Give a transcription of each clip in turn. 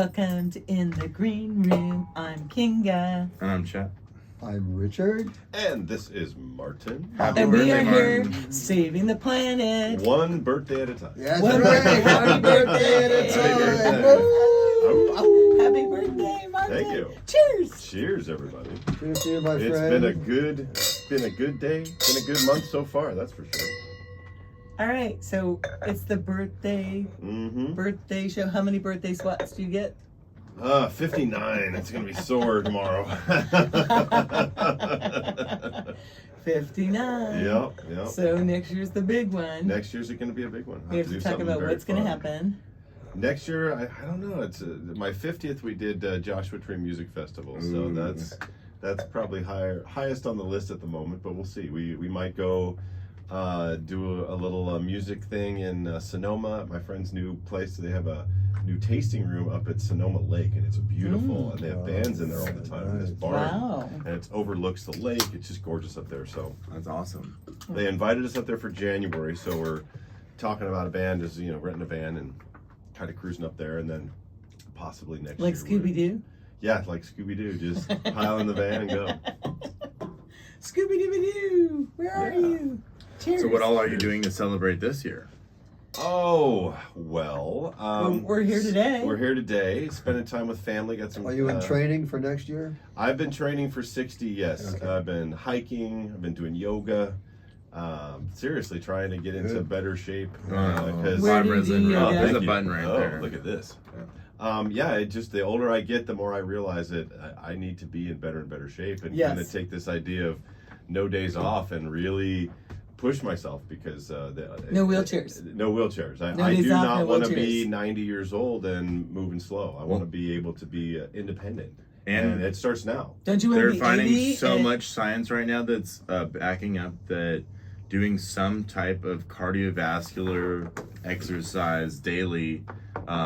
Welcome to In the Green Room. I'm Kinga. And I'm Chet. I'm Richard. And this is Martin. Happy And we birthday, are here Martin. saving the planet. One birthday at a time. That's One right. birthday. Happy birthday at a Happy time. birthday. Woo! Happy birthday, Martin. Thank you. Cheers. Cheers, everybody. Cheers to you, my It's friend. been a good day. It's been a good month so far, that's for sure. All right, so it's the birthday show. How many birthday swats do you get? 59. It's going to be sore tomorrow. 59. Yep. So next year's the big one. Next year's going to be a big one. We have to do talk something about very what's going to fun. happen. Next year, I don't know. It's my 50th. We did Joshua Tree Music Festival, so that's probably highest on the list at the moment. But we'll see. We might go do a little music thing in Sonoma, my friend's new place. They have a new tasting room up at Sonoma Lake, and it's beautiful. And they have bands in there all the time in this barn. Wow. And it overlooks the lake. It's just gorgeous up there. So That's awesome. they invited us up there for January. So we're talking about a band, as renting a van and kind of cruising up there, and then possibly next Like year. Scooby Doo? Yeah, like Scooby Doo. Just pile in the van and go. Scooby Dooby Doo, where are Yeah. you? Cheers. So what all are you doing to celebrate this year? Oh, well. We're here today. We're here today, spending time with family. Got some. Are you in training for next year? I've been training for 60, yes. Okay. I've been hiking, I've been doing yoga. Seriously, trying to get into Good. better shape. Where Vibe do you resin. do yoga? There's a Thank you. button right there. Look at this. It just, the older I get, the more I realize that I need to be in better and better shape, and Yes. kind of take this idea of no days off and really push myself, because No wheelchairs. No wheelchairs. No I days do off, not no want to be wheelchairs. 90 years old and moving slow. I want to be able to be independent, And and it starts now. Don't you want to They're be finding 80 so and- much science right now that's backing up that doing some type of cardiovascular exercise daily,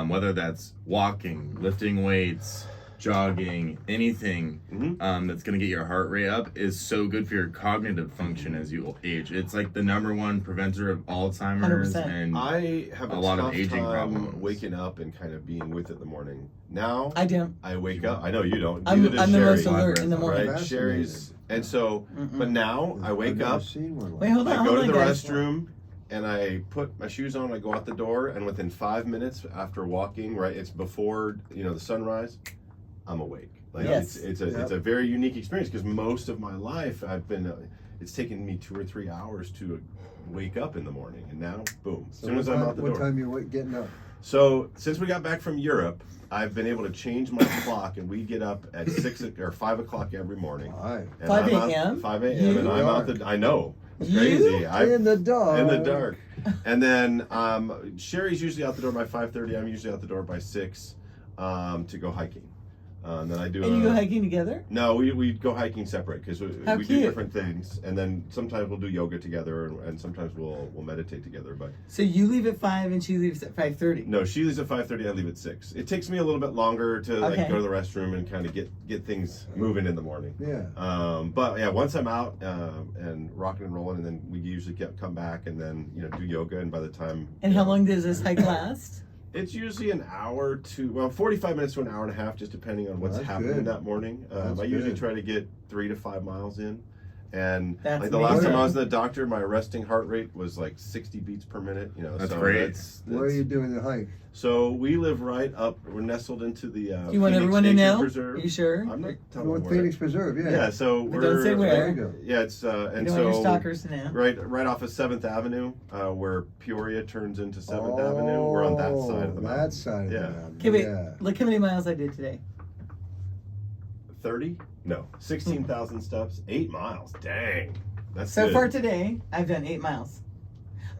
whether that's walking, lifting weights, jogging, anything that's going to get your heart rate up, is so good for your cognitive function as you age. It's like the #1 preventer of Alzheimer's 100%. and I have a lot of tough aging time problems. waking up and kind of being with it in the morning. Now I don't. I wake up. I know you don't. I'm Neither does the Sherry, most alert in the morning. right? Fascinating. Sherry's, and so, but now I wake I've never up. seen one like Wait, hold on. I go to the guys. restroom and I put my shoes on. I go out the door, and within 5 minutes after walking, right, it's before the sunrise, I'm awake. Like Yes. it's a very unique experience, because most of my life I've been. It's taken me 2 or 3 hours to wake up in the morning, and now, boom! As So soon as I'm out the door. What time you getting up? So since we got back from Europe, I've been able to change my clock, and we get up at 6 or 5 o'clock every morning. Hi. And 5 I'm out- a.m.? 5 a.m. and I'm out the. I know. It's You? crazy. In the dark. In the dark. And then Sherry's usually out the door by 5:30. I'm usually out the door by 6 to go hiking. And then I do. And you go hiking together? No, we go hiking separate, because How we cute. do different things, and then sometimes we'll do yoga together, and sometimes we'll meditate together. But So you leave at 5 and she leaves at 5:30. no, she leaves at 5:30. I leave at 6. It takes me a little bit longer to Okay. go to the restroom and kind of get things moving in the morning. Yeah. But yeah, once I'm out and rocking and rolling, and then we usually come back and then do yoga, and by the time. And how long does this hike last? It's usually an hour to 45 minutes to an hour and a half, just depending on what's That's happening good. that morning. That's I usually good. try to get 3 to 5 miles in. And That's like the last time amazing. I was in the doctor, my resting heart rate was like 60 beats per minute. That's so great. Where are you doing the hike? So we live right up. We're nestled into the. Do you want Phoenix everyone to Nature know? Preserve. You sure? I'm not telling North them where. Phoenix Preserve, yeah. Yeah, so But we're. don't say There where. you go. Yeah, it's You and don't want your so stalkers to know. right off of 7th Avenue, where Peoria turns into 7th Avenue. We're on that side of the mountain. That side of Yeah. the mountain. Okay, wait. Yeah. Look how many miles I did today. 30? No, 16,000 steps. 8 miles. Dang, that's So good. far today, I've done 8 miles.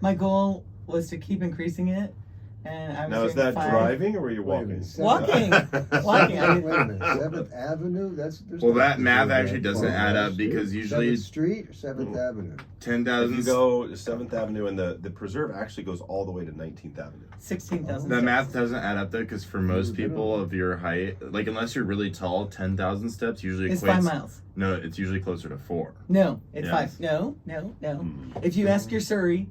My goal was to keep increasing it, and I was Now is doing that 5. driving or were you Wait a walking? minute, Walking. Walking. I Wait a minute, 7th Avenue? There's Well, no that math preserve actually that doesn't far. add up, 7th because Street? usually 7th Street or 7th Avenue? 10,000. If you go to 7th Avenue, and the preserve actually goes all the way to 19th Avenue. 16,000. The steps. math doesn't add up though, because for most people of your height, like unless you're really tall, 10,000 steps usually It's equates. 5 miles. No, it's usually closer to 4. No, it's Yes. 5. No. If you ask your Surrey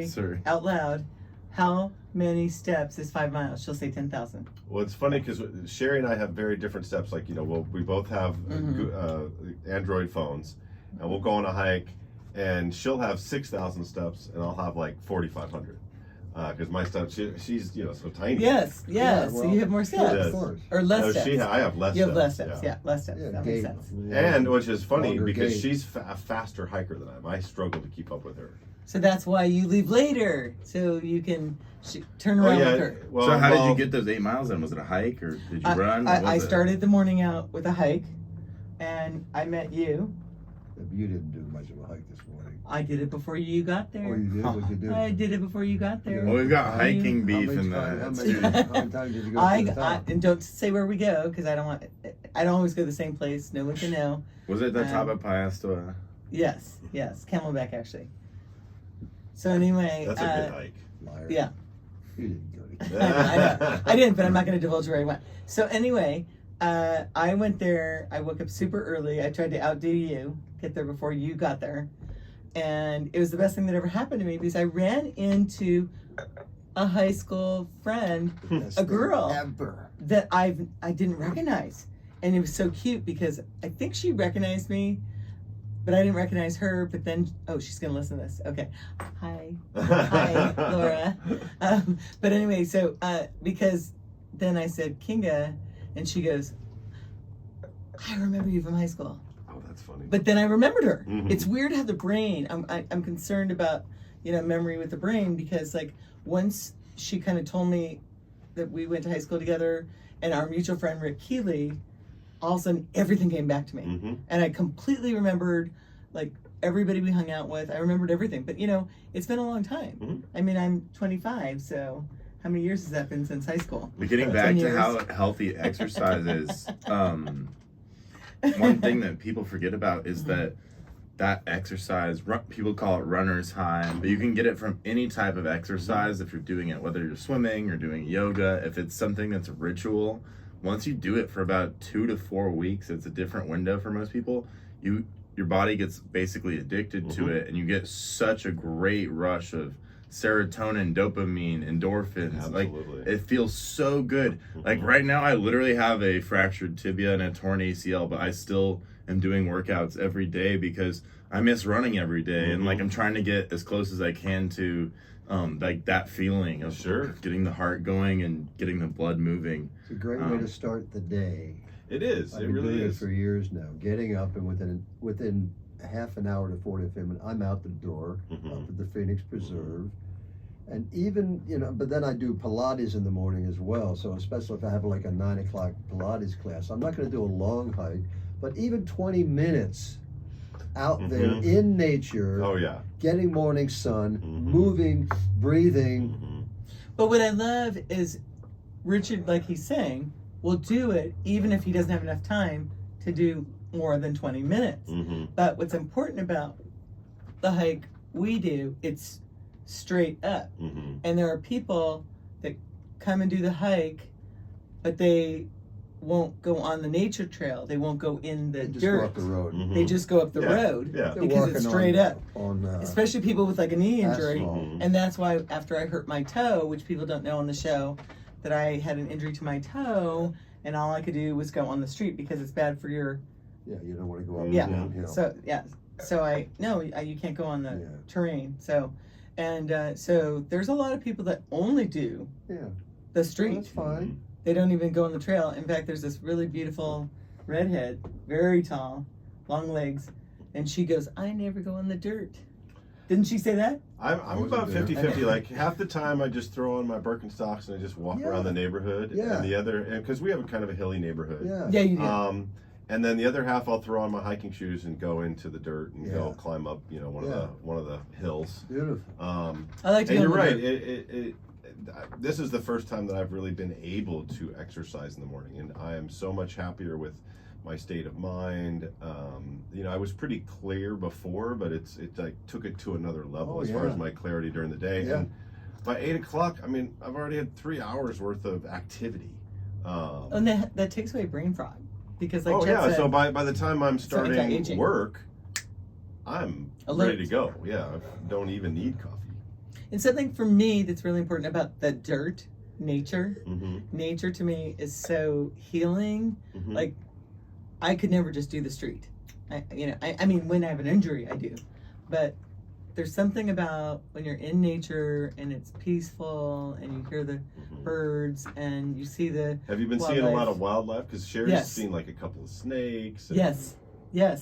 Sorry. out loud, how many steps is 5 miles? She'll say 10,000. Well, it's funny because Sherry and I have very different steps. Like, we both have Android phones, and we'll go on a hike, and she'll have 6,000 steps, and I'll have like 4,500. Because my steps, she's so tiny. Yes. Yeah, So well, you have more steps. Of course. Or less steps. I have less You steps. have less steps. Yeah, less steps. Yeah, that makes sense. And which is funny Longer because gait. she's a faster hiker than I am. I struggle to keep up with her. So that's why you leave later, so you can turn around with her. Well, So how did you get those 8 miles in? Was it a hike or did you run? What I was it? started the morning out with a hike, and I met you. You didn't do much of a hike this morning. I did it before you got there. Oh, you did? What you do? I did it before you got there. Well, we've got How hiking beef many in times- how the many- studio. how many times did you go to the top? And don't say where we go because I don't always go to the same place. No one can know. Was it the top of Payastoa? Yes, Camelback actually. So anyway, That's a good hike. Liar. yeah. You didn't go to I didn't, but I'm not going to divulge where I went. So anyway, I went there. I woke up super early. I tried to outdo you, get there before you got there, and it was the best thing that ever happened to me because I ran into a high school friend, Best a thing girl ever. that I didn't recognize, and it was so cute because I think she recognized me, but I didn't recognize her. But then, she's gonna listen to this. Okay, hi, Laura. But anyway, so because then I said Kinga, and she goes, I remember you from high school. Oh, that's funny. But then I remembered her. Mhm. It's weird how the brain. I'm concerned about memory with the brain because like once she kind of told me that we went to high school together and our mutual friend Rick Keeley, all of a sudden everything came back to me, and I completely remembered like everybody we hung out with. I remembered everything, but it's been a long time. I mean, I'm 25, so how many years has that been since high school? But getting back 10 to years. how healthy exercise is, one thing that people forget about is that exercise, people call it runner's high, but you can get it from any type of exercise if you're doing it, whether you're swimming or doing yoga. If it's something that's a ritual, once you do it for about 2 to 4 weeks, it's a different window for most people. Your body gets basically addicted to it, and you get such a great rush of serotonin, dopamine, endorphins. Absolutely. Like it feels so good. Like right now I literally have a fractured tibia and a torn ACL, but I still am doing workouts every day because I miss running every day, and like I'm trying to get as close as I can to like that feeling of getting the heart going and getting the blood moving. It's a great way to start the day. It is. I've It been really doing is. it for years now. Getting up and within half an hour to 45 minutes, I'm out the door up at the Phoenix Preserve. And even, but then I do Pilates in the morning as well. So especially if I have like a 9 o'clock Pilates class, I'm not going to do a long hike, but even 20 minutes out there in nature. Oh, yeah. Getting morning sun, moving, breathing. But what I love is Richard, like he's saying, will do it even if he doesn't have enough time to do more than 20 minutes. But what's important about the hike we do, it's straight up. And there are people that come and do the hike, but they won't go on the nature trail. They won't go in the They just dirt. go up the road. They just go up the road They're because it's walking straight up. on Especially people with like a knee injury. asphalt. And that's why after I hurt my toe, which people don't know on the show, that I had an injury to my toe, and all I could do was go on the street because it's bad for your you don't want to go up yeah. downhill. So you can't go on the terrain. So so there's a lot of people that only do the street. That's fine. They don't even go on the trail. In fact, there's this really beautiful redhead, very tall, long legs, and she goes, I never go on the dirt. Didn't she say that? I'm about 50-50. Like half the time I just throw on my Birkenstocks and I just walk around the neighborhood. And the other, because we have kind of a hilly neighborhood. Yeah, you do. And then the other half I'll throw on my hiking shoes and go into the dirt and go climb up, one of the hills. Beautiful. I like to and go you're on the right. dirt. This is the first time that I've really been able to exercise in the morning, and I am so much happier with my state of mind. I was pretty clear before, but it like took it to another level as far as my clarity during the day. Yeah. And by 8 o'clock, I've already had 3 hours worth of activity. And that takes away brain fog because like Chet said, so by the time I'm starting anti-aging. work, I'm Alert. ready to go. Yeah, I don't even need coffee. And something for me that's really important about the dirt, nature. Mm-hmm. Nature to me is so healing. Mm-hmm. Like, I could never just do the street. I mean, when I have an injury, I do. But there's something about when you're in nature and it's peaceful and you hear the birds and you see the Have you been wildlife. seeing a lot of wildlife? Because Sherry's Yes. seen like a couple of snakes. And Yes.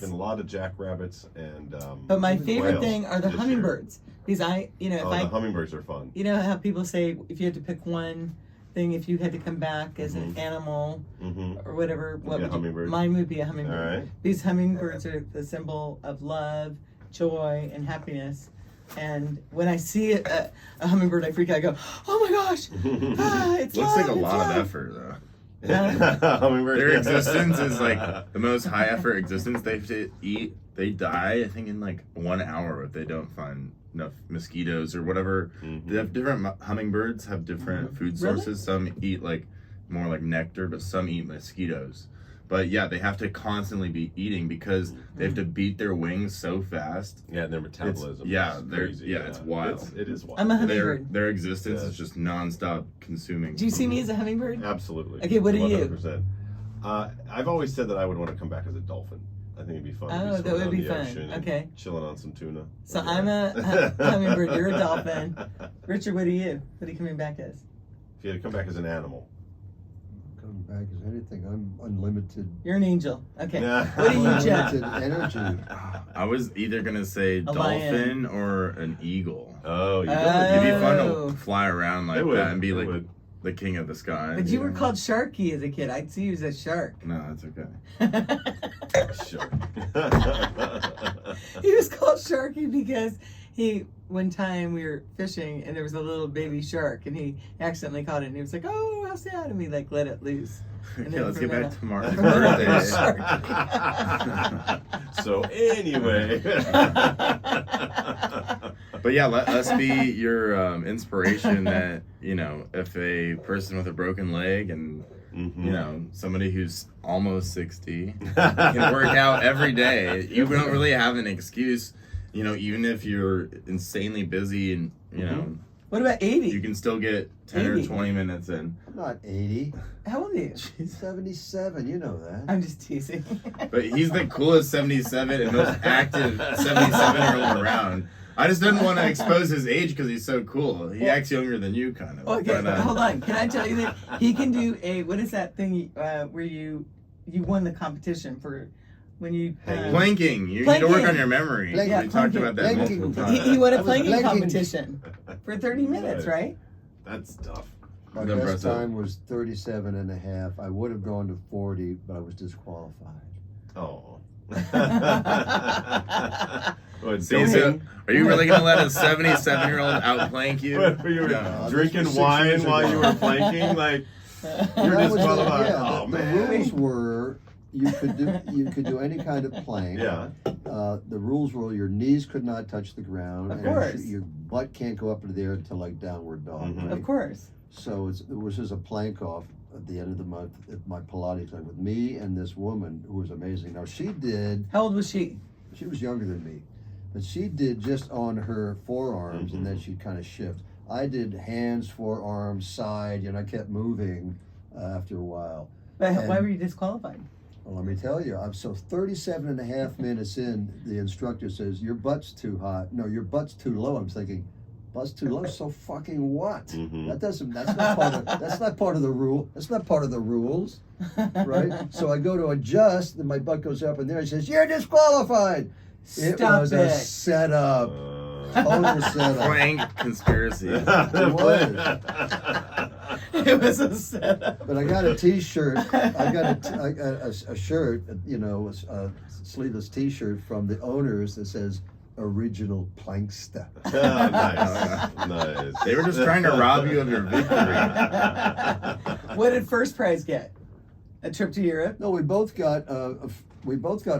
And a lot of jackrabbits and. But my favorite quails thing are the this year. hummingbirds. Because if Oh, the hummingbirds are fun. you know how people say if you had to pick one thing, if you had to come back as an animal Mm-hmm. or whatever, what Be a would hummingbird? mine would be a All hummingbird. right. These hummingbirds are the symbol of love, joy, and happiness. And when I see a hummingbird, I freak out. I go, "Oh my gosh! It's Looks love, like a it's lot of love." effort though. Hummingbird. Their existence is like the most high effort existence. They have to eat. They die, I think, in like 1 hour if they don't find enough mosquitoes or whatever. Mhm. They have different hummingbirds have different food Really? sources. Some eat like more like nectar, but some eat mosquitoes. But yeah, they have to constantly be eating because they have to beat their wings so fast. Yeah, and their metabolism. yeah, is they're- crazy. yeah, it's wild. It is wild. I'm a Their hummingbird. their existence Yeah. is just nonstop consuming. Do you see me as a hummingbird? Absolutely. Okay, what are you? 100%. I've always said that I would want to come back as a dolphin. I think it'd be fun. to Oh, be that swimming would on be the fun. ocean and Okay. Chilling on some tuna. So I'm a hummingbird. You're a dolphin. Richard, what are you? What are you coming back as? If you had to come back as an animal. Come back as anything. I'm unlimited. You're an angel. Okay. Yeah. What are you, Jeff? Unlimited energy. I was either gonna say lion. dolphin or an eagle. Oh, you It'd be fun Oh. to fly around like It would, that and be it like would. the king of the sky. But you were know? called Sharky as a kid. I'd see you as a shark. No, that's okay. Sure. He was called Sharky because one time we were fishing and there was a little baby shark and he accidentally caught it and he was like, "Oh, how sad," and we like let it loose. And Okay, then let's from get back then to Martin's from then on, it was birthday. Sharky. So anyway. But yeah, let us be your inspiration that, if a person with a broken leg and, somebody who's almost 60 can work out every day, you don't really have an excuse, even if you're insanely busy and, What about 80? you can still get 10 or 80. 20 minutes in. Not 80. How old are you? 77. You know that. I'm just teasing. But he's the coolest 77 and most active 77-year-old around. I just didn't want to expose his age because he's so cool. He acts younger than you, kind of. Okay, But, hold on. Can I tell you that he can do what is that thing where you won the competition for when you Planking. You need to work on your memory. Planking. We talked about that Planking. multiple times. he won a I was planking planking. competition for 30 minutes, right? That's tough. My That's best impressive. time was 37 and a half. I would have gone to 40, but I was disqualified. Oh. What, See, so are you really going to let a 77-year-old outplank you? What, you were No, drinking this was 6 wine years while ago. you were planking? Like, you're That was the- disqualified. yeah, Oh, the man. rules were you could do any kind of plank. Yeah. The rules were your knees could not touch the ground. Of and course. Your butt can't go up into there until like downward dog. Mhm. Right? Of course. So it was just a plank off at the end of the month at my Pilates class with me and this woman who was amazing. Now she How old was she? was younger than me, but she did just on her forearms and then she'd kind of shift. I did hands, forearms, side, I kept moving after a while. But why And- were you disqualified? Well, let me tell you, I'm so 37 and a half minutes in, the instructor says, your butt's too high. No, your butt's too low. I'm thinking, butt's too low, so fucking what? Mhm. That's not part of the rule. That's not part of the rules, right? So I go to adjust, and my butt goes up in there. He says, you're disqualified. It Stop was it. a setup. Total setup. Plank conspiracy. It was. It was a setup. But I got a T-shirt. I got a shirt, a sleeveless T-shirt from the owners that says "Original Plankster." Nice. They were just trying to rob you of your victory. What did first prize get? A trip to Europe? No, we both got a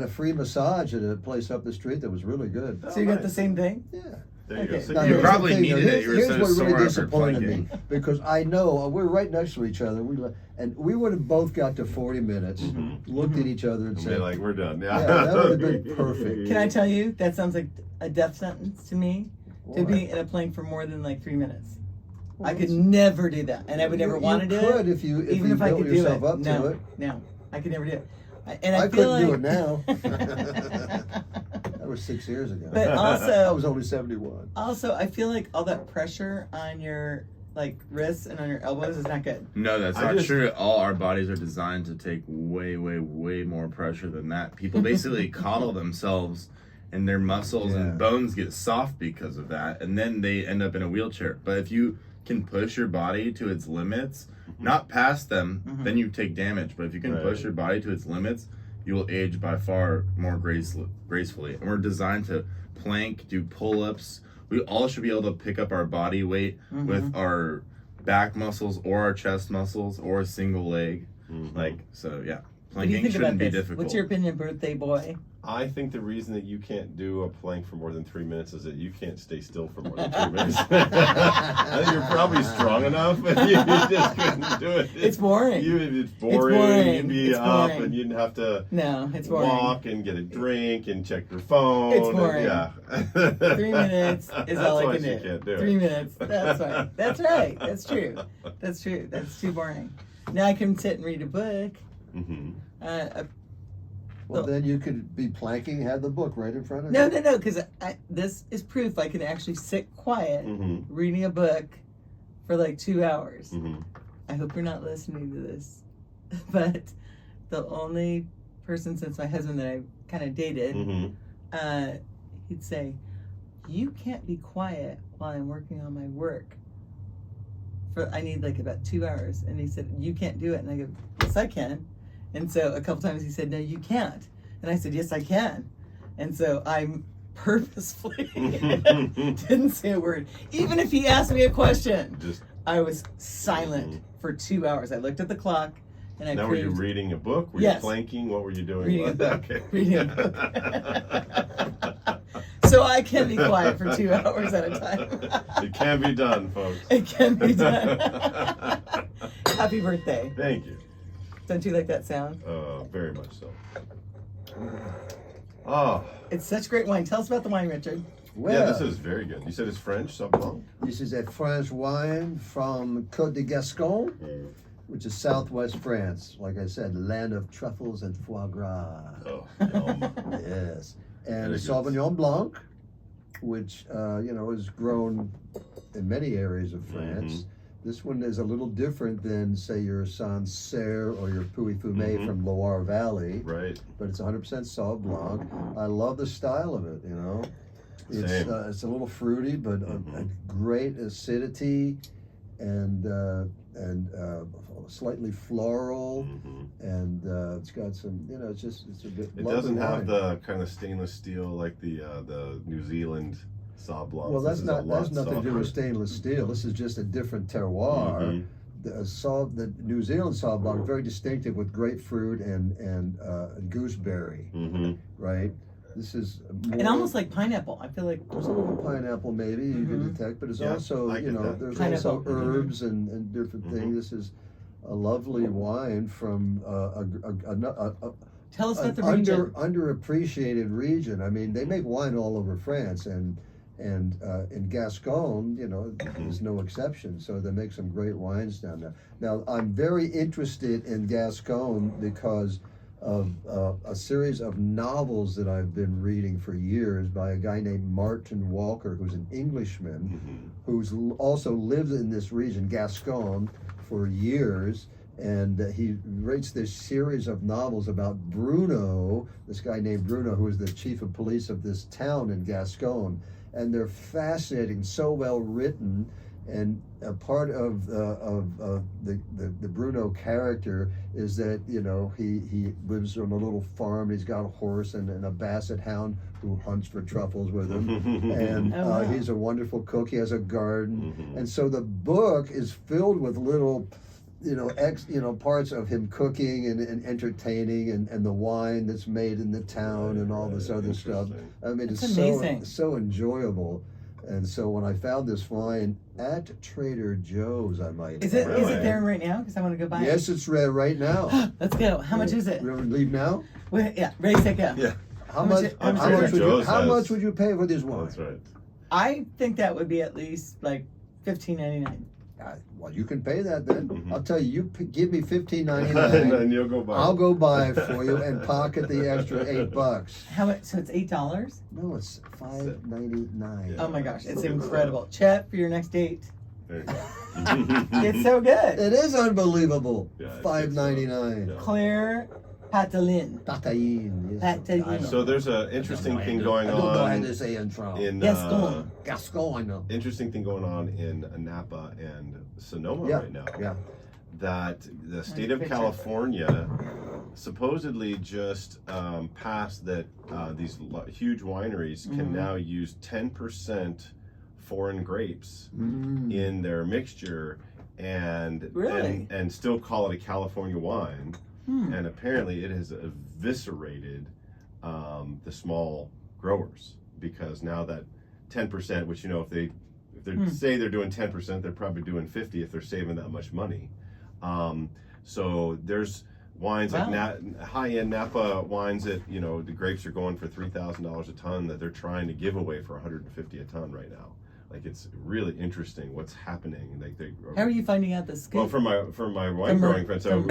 free massage at a place up the street that was really good. So you got nice. the same thing? Yeah. There you go. Okay. So Now, You here's the probably thing, though. needed it. You were Here's so what sore really after disappointed me planking. because I know we're right next to each other. And we would have both got to 40 minutes, looked at each other and And be said, like, we're done. "Yeah, that would have been perfect." Can I tell you, that sounds like a death sentence to me. to be in a plank for more than like 3 minutes. I could never do that, and I would never want to do it. You could if you I built could do yourself it. up No, to it. no, I could never do it. I feel couldn't do like, it now. That was 6 years ago. But I also, was only 71. I feel like all that pressure on your like wrists and on your elbows is not good. No, that's not true. All our bodies are designed to take way, way, way more pressure than that. People basically coddle themselves, and their muscles and bones get soft because of that, and then they end up in a wheelchair. But if you can push your body to its limits, not past them, then you take damage. But if you can push your body to its limits, you will age by far more gracefully. And we're designed to plank, do pull-ups. We all should be able to pick up our body weight with our back muscles or our chest muscles or a single leg. Like, so yeah, planking shouldn't be difficult. What's your opinion, birthday boy? I think the reason that you can't do a plank for more than 3 minutes is that you can't stay still for more than 3 minutes. I think you're probably strong enough, but you just couldn't do it. It's boring. It's boring. You'd be up boring. and you'd have to it's boring. walk and get a drink and check your phone. It's boring. Yeah. 3 minutes is all I can do. You can't do 3 it. minutes. That's right. That's right. That's true. That's true. That's too boring. Now I can sit and read a book. Well, then you could be planking, have the book right in front of you. No, because this is proof I can actually sit quiet reading a book for like 2 hours. I hope you're not listening to this, but the only person since my husband that I kind of dated, he'd say, "You can't be quiet while I'm working on my work. I need like about 2 hours." And he said, "You can't do it." And I go, "Yes, I can." And so a couple times he said, "No, you can't." And I said, "Yes, I can." And so I purposefully didn't say a word. Even if he asked me a question, I was silent for 2 hours. I looked at the clock and I Now, were you reading a book? Were you planking? What were you doing? Reading a book. Okay. Reading a book. So I can be quiet for 2 hours at a time. It can be done, folks. It can be done. Happy birthday. Thank you. Don't you like that sound? Very much so. Oh. It's such great wine. Tell us about the wine, Richard. Well, yeah, this is very good. You said it's French, Sauvignon? This is a French wine from Côte de Gascon, which is southwest France. Like I said, land of truffles and foie gras. Oh, yum. Yes. And Very a good. Sauvignon Blanc, which, is grown in many areas of France. This one is a little different than, say, your Sancerre or your Pouilly-Fumé from Loire Valley. Right. But it's 100% Sauv Blanc. I love the style of it, It's a little fruity, but a great acidity and slightly floral. And it's got some, it's a bit. It doesn't have the kind of stainless steel like the New Zealand Sauv Blanc. Well, that's nothing to do with stainless steel. This is just a different terroir. The New Zealand Sauv Blanc very distinctive with grapefruit and gooseberry, right? This is more, And almost like pineapple. I feel like there's a little pineapple maybe you can detect, but it's also there's Pineapple. also herbs and different things. This is a lovely wine from tell us about an the region. underappreciated region. I mean, they make wine all over France, and in Gascon, is no exception. So they make some great wines down there. Now, I'm very interested in Gascon because of a series of novels that I've been reading for years by a guy named Marten Walker, who's an Englishman, who's also lived in this region, Gascon, for years. And he writes this series of novels about Bruno, this guy named Bruno, who is the chief of police of this town in Gascon. And they're fascinating, so well written. And a part of the Bruno character is that he lives on a little farm. He's got a horse and a basset hound who hunts for truffles with him, and he's a wonderful cook. He has a garden, and so the book is filled with little parts of him cooking and entertaining and the wine that's made in the town and all this other stuff. I mean, it's amazing. so enjoyable. And so when I found this wine at Trader Joe's, I might. Is it there right now? Because I want to go buy it. Yes, it's red right now. Let's go. How much is it? You want to leave now? Yeah, ready, set, go. Yeah. How much would you pay for this wine? That's right. I think that would be at least like $15.99. Well, you can pay that then. Mhm. I'll tell you, give me and $15.99. then you'll go buy. I'll go buy it for you and pocket the extra $8. How much? So it's $8? No, it's $5.99. Oh my gosh, it's incredible. Chet, for your next date. There you go. It's so good. It is unbelievable. Yeah, it's $5.99. Yeah. Claire Pataline. Patayin. Yes. Patayin. I know. So there's an interesting thing going I don't know how on to say intro. in Gascon. Gascon, I know. interesting thing going on in Napa and Sonoma Yeah, right now. yeah. That the state of Picture. California supposedly just passed that these huge wineries can Mhm. now use 10% foreign grapes Mm. in their mixture and Really? and still call it a California wine. Hmm. And apparently it has eviscerated the small growers, because now that 10%, which if they say they're doing 10%, they're probably doing 50 if they're saving that much money. So there's wines like high-end Napa wines that the grapes are going for $3,000 a ton that they're trying to give away for $150 a ton right now. Like, it's really interesting what's happening. Like, How are you finding out this? well, from my wine growing friends. So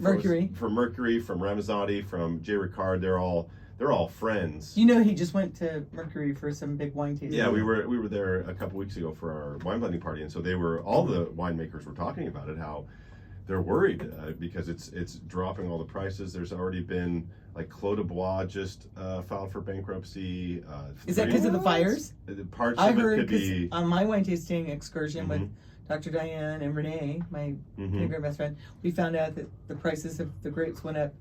Mercury. from Mercury, from Ramazzotti, from Jay Ricard, they're all friends. He just went to Mercury for some big wine tasting. Yeah, we were there a couple weeks ago for our wine blending party, and so all the winemakers were talking about it, how they're worried because it's dropping all the prices. There's already been like Clos de Bois just filed for bankruptcy. Is that because of the fires? Parts I of it heard could be. on my wine tasting excursion with Mhm. Dr. Diane and Renee, my Mhm. great best friend, we found out that the prices of the grapes went up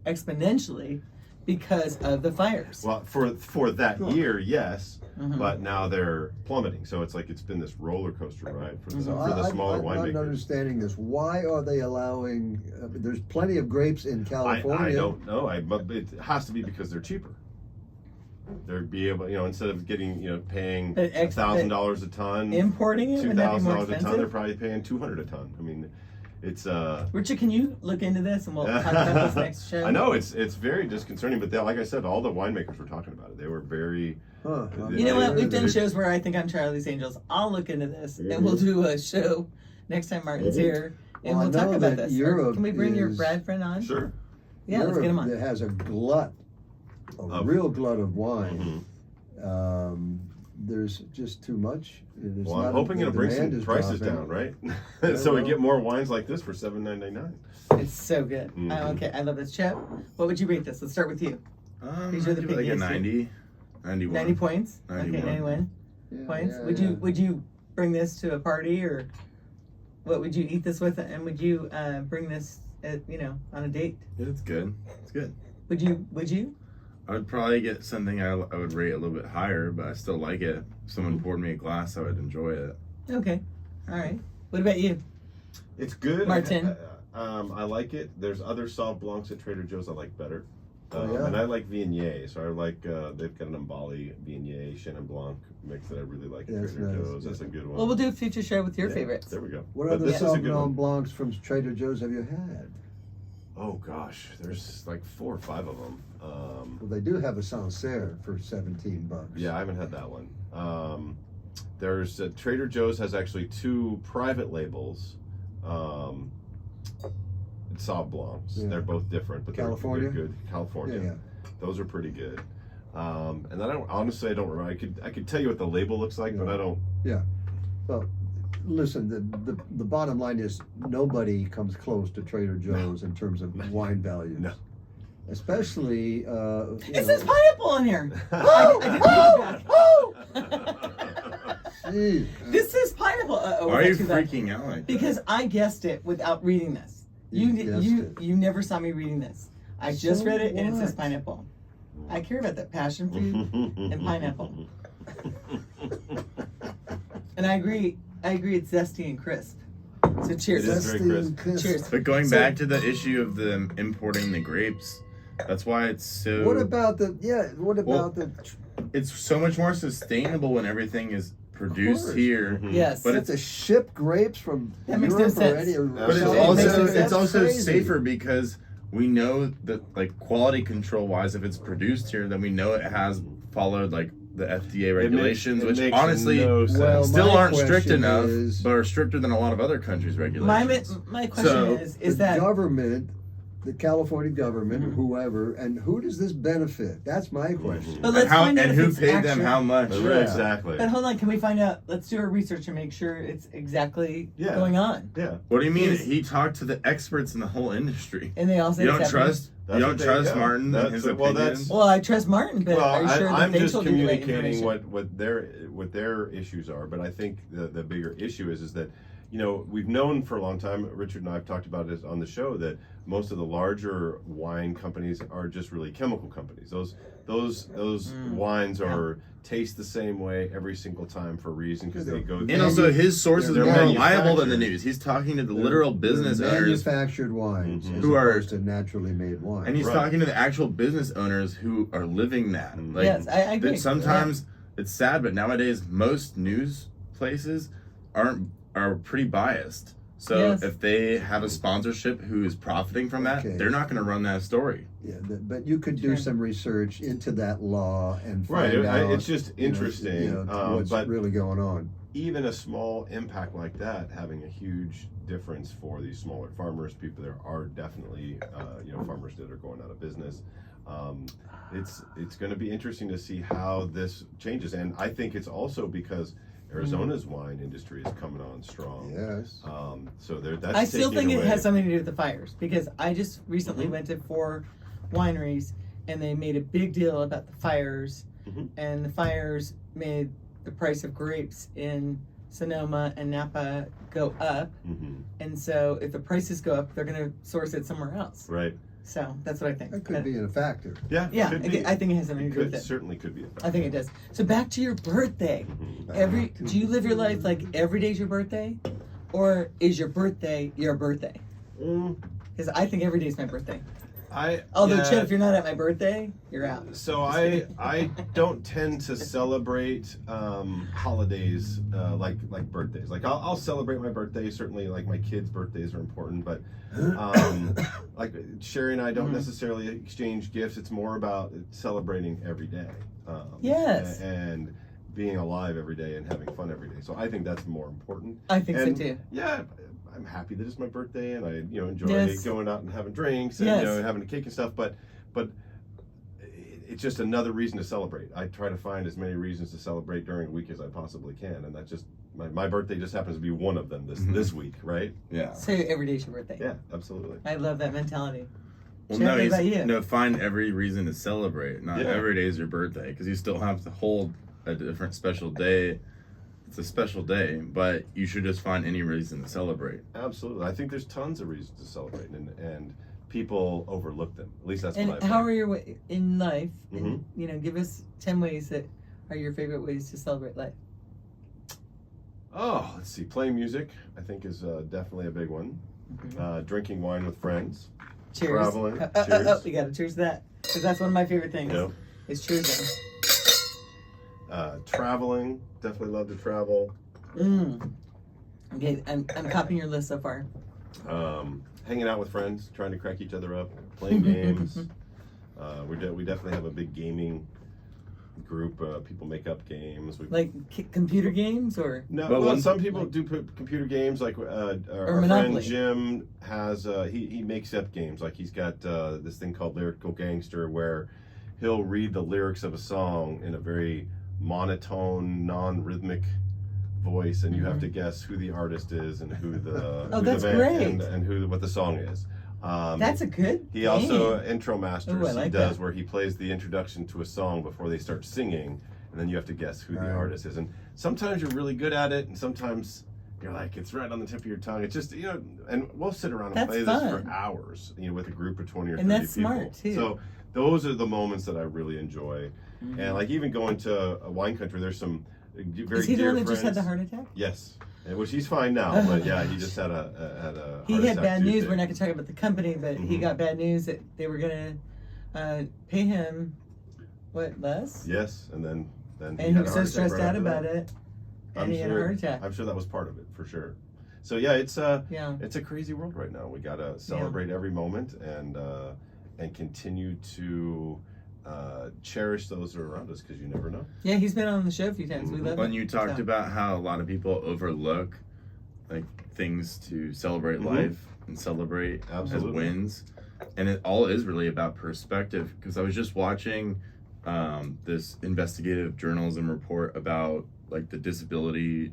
exponentially because of the fires. Well, for that year, yes, Mhm. but now they're plummeting. So it's been this roller coaster ride for the So smaller I'm not winemakers. understanding this. Why are they allowing? There's plenty of grapes in California. I don't know. But it has to be because they're cheaper. They're be able, instead of getting, paying But $1,000 a ton, Importing it, would that be more $2,000 a ton, they're expensive? probably paying $200 a ton. I mean, it's Richard, can you look into this and we'll talk about this next show? I know it's very disconcerting, but like I said, all the winemakers were talking about it. They were very. Huh. You know what? We've done They're- shows where I think I'm Charlie's Angels. I'll look into this and we'll do a show next time Martin's here and Well, I we'll talk know about that this. Europe Can we bring your is- Brad friend on? Sure. Yeah, let's get him Europe on. has a glut, Of- real glut of wine. Mhm. There's just too much. It is Well, I'm not- hoping the it'll bring demand some is prices dropping. down, right? Yeah, So we well. get more wines like this for $7.99. It's so good. Mhm. Okay, I love this. Chip, what would you rate this? Let's start with you. These are the I'd give it like a pickiest. 90, 91. 90 points? 91. Okay, 91 Yeah, points. yeah, Would yeah. you bring this to a party, or what would you eat this with, and would you bring this on a date? It's good. It's good. Would you? I would probably get something I would rate a little bit higher, but I still like it. If someone poured me a glass, I would enjoy it. Okay. All right. What about you? It's good. Martin. I like it. There's other Sauv Blancs at Trader Joe's I like better. Oh, yeah. And I like Viognier, so I like, they've got an Umbali Viognier Chenin Blanc mix that I really like at That's Trader nice. Joe's. That's a good one. Well, we'll do a future show with your Yeah, favorites. There we go. What But other this is a good Sauvignon one. Blancs from Trader Joe's have you had? Oh gosh, there's like 4 or 5 of them. Well, they do have a Sancerre for $17. Yeah, I haven't had that one. There's Trader Joe's has actually 2 private labels. Sauv Blancs. Yeah. They're both different, but California? they're good. California. Yeah. Those are pretty good. And I don't honestly, I don't remember. I could tell you what the label looks like, but I don't. Well, listen, the bottom line is nobody comes close to Trader Joe's in terms of wine values. No. Especially, It says pineapple in here. I didn't take it back. Gee, This says pineapple. Why are you freaking out like that? Because I guessed it without reading this. You guessed it. you never saw me reading this. I just So read it and it says what? pineapple. I care about that passion fruit and pineapple. And I agree it's zesty and crisp. So cheers. It is very Zesty and crisp. Cheers. But going So- back to the issue of them importing the grapes, that's why it's so. What about the It's so much more sustainable when everything is produced course. here. Yes. But but it's to ship grapes from That makes no Europe or sense. any But it's It also makes no sense. it's also crazy. safer because we know that, like, quality control wise, if it's produced here, then we know it has followed like the FDA It regulations, makes which honestly no sense. Well, still my aren't strict question enough, is- but are stricter than a lot of other countries' regulations. My question So, is the that government, the California government, Mhm. whoever, and who does this benefit? That's my question. But let's and how, find out and if who it's paid them actual- how much? Right, Yeah. exactly. But hold on, can we find out? Let's do our research and make sure it's exactly Yeah. going on. Yeah. What do you mean? Is- He talked to the experts in the whole industry. And they all say You it's don't happening. trust. That's You what don't they- trust yeah. Martin and That's- his well, opinion. that's- Well, I trust Martin, but Well, are you sure that I'm they just told you the right communicating information? what their issues are, but I think the bigger issue is that, you know, we've known for a long time. Richard and I have talked about it on the show that most of the larger wine companies are just really chemical companies. Those wines are taste the same way every single time for a reason because they go. And also, his sources They're are more reliable than the manufactured. news. He's talking to the They're- literal business they're owners, manufactured wines Mhm. as Who are- opposed to naturally made wines. and he's Right. talking to the actual business owners who are living that. Mhm. Like, Yes, I agree. that sometimes it's sad, but nowadays most news places are pretty biased. So Yes. if they have a sponsorship who is profiting from that, Okay. they're not going to run that story. Yeah, but you could do Sure. some research into that law and Right, find out. it's just interesting, what's but really going on. even a small impact like that having a huge difference for these smaller farmers. People there are definitely farmers that are going out of business. It's going to be interesting to see how this changes, and I think it's also because Arizona's wine industry is coming on strong. Yes. So that's I still taking think it away- has something to do with the fires because I just recently Mhm. went to 4 wineries and they made a big deal about the fires, Mhm. and the fires made the price of grapes in Sonoma and Napa go up, Mhm. and so if the prices go up, they're going to source it somewhere else. Right. So that's what I think. That could be a factor. Yeah. Yeah, could be. I think it has something It to do with could it. certainly could be a I think it does. So back to your birthday. Mhm. Do you live your life like every day's your birthday, or is your birthday your birthday? Mm, Because I think every day's my birthday. I Although, yeah. Chet, if you're not at my birthday, you're out. So I don't tend to celebrate holidays like birthdays. Like I'll celebrate my birthday. Certainly, like my kids' birthdays are important, but like Sherry and I don't necessarily exchange gifts. It's more about celebrating every day. Yes. And being alive every day and having fun every day. So I think that's more important. I think And, so too. Yeah, I'm happy that it's my birthday, and I enjoy Yes. going out and having drinks and Yes. having a cake and stuff. But it's just another reason to celebrate. I try to find as many reasons to celebrate during a week as I possibly can, and that's just my birthday just happens to be one of them this week, right? Yeah. So every day's your birthday. Yeah, absolutely. I love that mentality. Well, Chet, no, what he's, about you? no, find every reason to celebrate. Not Yeah. every day is your birthday, because you still have to hold a different special day. It's a special day, but you should just find any reason to celebrate. Absolutely. I think there's tons of reasons to celebrate, and people overlook them. At least that's And what I how find. are your in life? Mhm. And, give us 10 ways that are your favorite ways to celebrate life. Oh, let's see. Playing music, I think, is definitely a big one. Drinking wine with friends. Cheers. Traveling. Oh, Cheers. we gotta cheers to that because that's one of my favorite things. You know, Is cheersing. traveling. Definitely love to travel. Okay, I'm copying your list so far. Hanging out with friends, trying to crack each other up, playing games. We definitely have a big gaming group. People make up games. Like computer games or No, But well, one- some people do put computer games. Like our friend Monopoly. Jim has, he makes up games. Like he's got this thing called Lyrical Gangster, where he'll read the lyrics of a song in a very monotone, non-rhythmic voice, and you have to guess who the artist is and who the Oh, who that's the band great. and what the song is. that's a good. He also game. intro masters. Ooh, I he like does that. where he plays the introduction to a song before they start singing, and then you have to guess who the Right. artist is. And sometimes you're really good at it, and sometimes you're like it's right on the tip of your tongue. It's just and we'll sit around and That's play fun. this for hours, with a group of 20 or 30 And that's people. smart, too. So those are the moments that I really enjoy. Mm-hmm. And like even going to a wine country, there's some very Is he the dear one that just had friends. the heart attack? Yes, which he's fine now, but yeah, he just had a He heart had attack bad news. Tuesday. We're not going to talk about the company, but he Mhm. got bad news that they were going to pay him less, Yes, and then he and had he a was so heart attack stressed right out after about that. it, and I'm he had a sure- heart attack. I'm sure that was part of it for sure. So yeah, it's a crazy world right now. We gotta celebrate every moment and continue to cherish those that are around us, because you never know. Yeah, he's been on the show a few times. We love When it. you talked So. about how a lot of people overlook like things to celebrate life and celebrate Absolutely. as wins, and it all is really about perspective. Because I was just watching this investigative journalism report about like the disability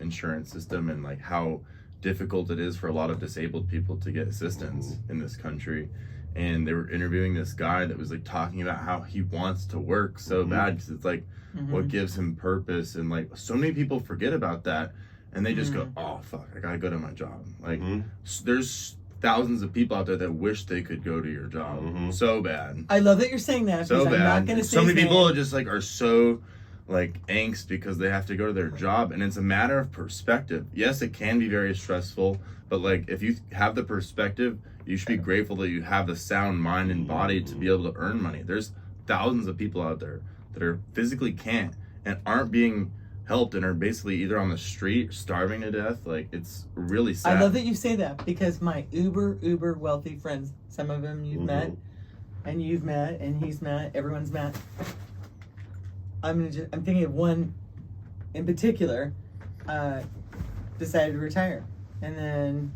insurance system and like how difficult it is for a lot of disabled people to get assistance in this country. And they were interviewing this guy that was like talking about how he wants to work so bad because it's like what gives him purpose, and like so many people forget about that, and they just go, oh fuck, I gotta go to my job. Like there's thousands of people out there that wish they could go to your job so bad. I love that you're saying that. So because bad. I'm not going to say so many his people name. just like are so like angst because they have to go to their job, and it's a matter of perspective. Yes, it can be very stressful, but like if you have the perspective, you should be grateful that you have the sound mind and body to be able to earn money. There's thousands of people out there that are physically can't and aren't being helped and are basically either on the street starving to death. Like it's really sad. I love that you say that because my uber wealthy friends, some of them you've met, and you've met, and he's met, everyone's met. I'm thinking of one in particular, decided to retire, and then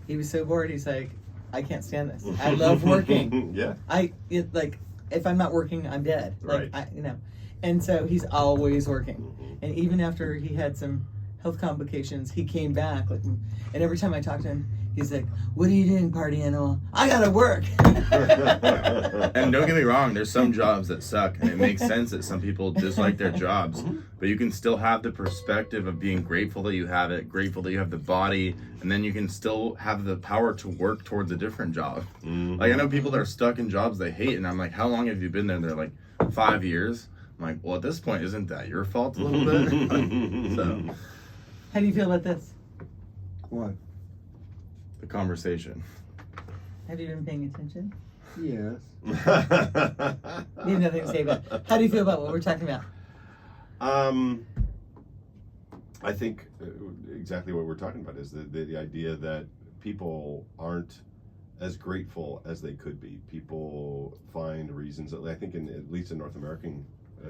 he was so bored. He's like, I can't stand this. I love working. Yeah. Like if I'm not working, I'm dead. Like Right. and so he's always working. And even after he had some health complications, he came back. Like, and every time I talk to him, he's like, "What are you doing, party animal? I gotta work." And don't get me wrong, there's some jobs that suck, and it makes sense that some people dislike their jobs, but you can still have the perspective of being grateful that you have it, grateful that you have the body, and then you can still have the power to work towards a different job. Like I know people that are stuck in jobs they hate, and I'm like, how long have you been there? And they're like, 5 years. I'm like, well, at this point, isn't that your fault a little bit? So, How do you feel about this? What? the conversation. Have you been paying attention? Yes. You have nothing to say about it. How do you feel about what we're talking about? I think exactly what we're talking about is the idea that people aren't as grateful as they could be. People find reasons, I think at least in North American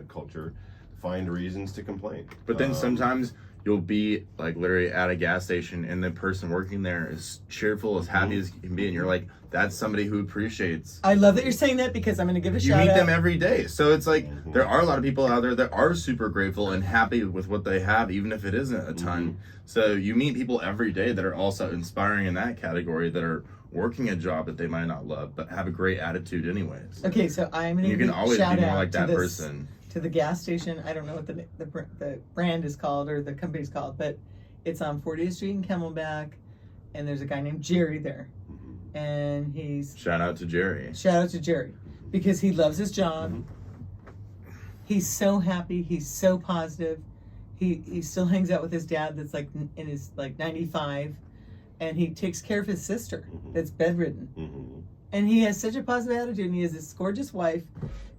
culture, find reasons to complain. But then sometimes you'll be like literally at a gas station and the person working there is cheerful, as happy as you can be, and you're like, that's somebody who appreciates. I love that you're saying that because I'm going to give a You shout meet out. them every day. So it's like there are a lot of people out there that are super grateful and happy with what they have, even if it isn't a ton. So you meet people every day that are also inspiring in that category, that are working a job that they might not love but have a great attitude anyways. Okay, so I'm going to You can always be shout more out like to that this, person. to the gas station. I don't know what the brand is called or the company's called, but it's on 40th Street in Camelback, and there's a guy named Jerry there, and Shout out to Jerry. shout out to Jerry because he loves his job. He's so happy. He's so positive. He still hangs out with his dad that's like in his like 95, and he takes care of his sister that's bedridden. And he has such a positive attitude, and he has this gorgeous wife,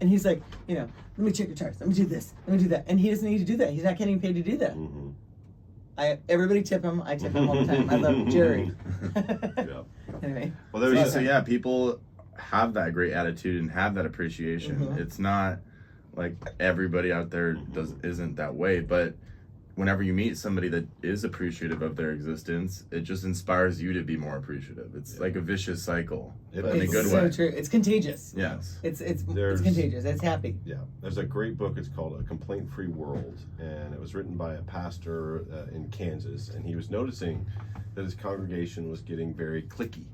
and he's like, let me check your charts, let me do this, let me do that, and he doesn't need to do that. He's not getting paid to do that. Everybody tip him. I tip him all the time. I love Jerry. Yeah. Anyway, Well, there was So yeah, people have that great attitude and have that appreciation. It's not like everybody out there isn't that way, but whenever you meet somebody that is appreciative of their existence, it just inspires you to be more appreciative. It's like a vicious cycle in a it's good so way. true. It's contagious. Yes. It's There's- contagious. It's happy. Yeah, there's a great book. It's called A Complaint-Free World, and it was written by a pastor in Kansas, and he was noticing that his congregation was getting very cliquey.